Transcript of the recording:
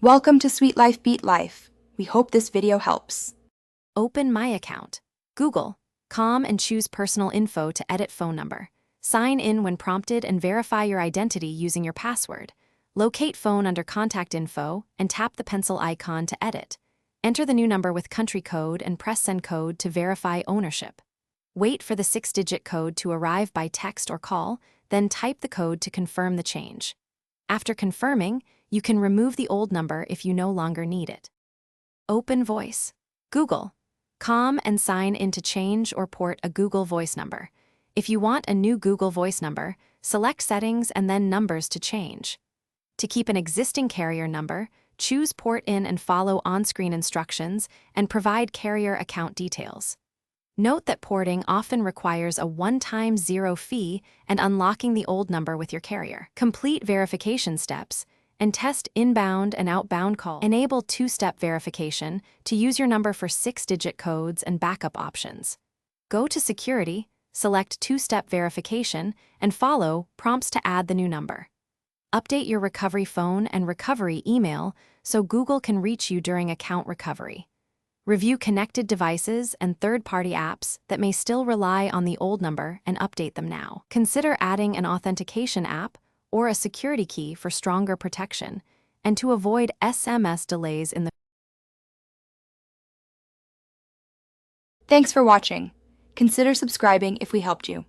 Welcome to Sweet Life Beat Life. We hope this video helps. Open My Account. Google, and choose Personal Info to edit phone number. Sign in when prompted and verify your identity using your password. Locate phone under Contact Info and tap the pencil icon to edit. Enter the new number with country code and press Send Code to verify ownership. Wait for the 6-digit code to arrive by text or call, then type the code to confirm the change. After confirming, you can remove the old number if you no longer need it. Open Voice. Google, and sign in to change or port a Google Voice number. If you want a new Google Voice number, select Settings and then Numbers to change. To keep an existing carrier number, choose Port in and follow on-screen instructions and provide carrier account details. Note that porting often requires a one-time zero fee and unlocking the old number with your carrier. Complete verification steps and test inbound and outbound calls. Enable two-step verification to use your number for 6-digit codes and backup options. Go to Security, select two-step verification, and follow prompts to add the new number. Update your recovery phone and recovery email so Google can reach you during account recovery. Review connected devices and third-party apps that may still rely on the old number and update them now. Consider adding an authentication app or a security key for stronger protection and to avoid SMS delays in the Thanks for watching. Consider subscribing if we helped you.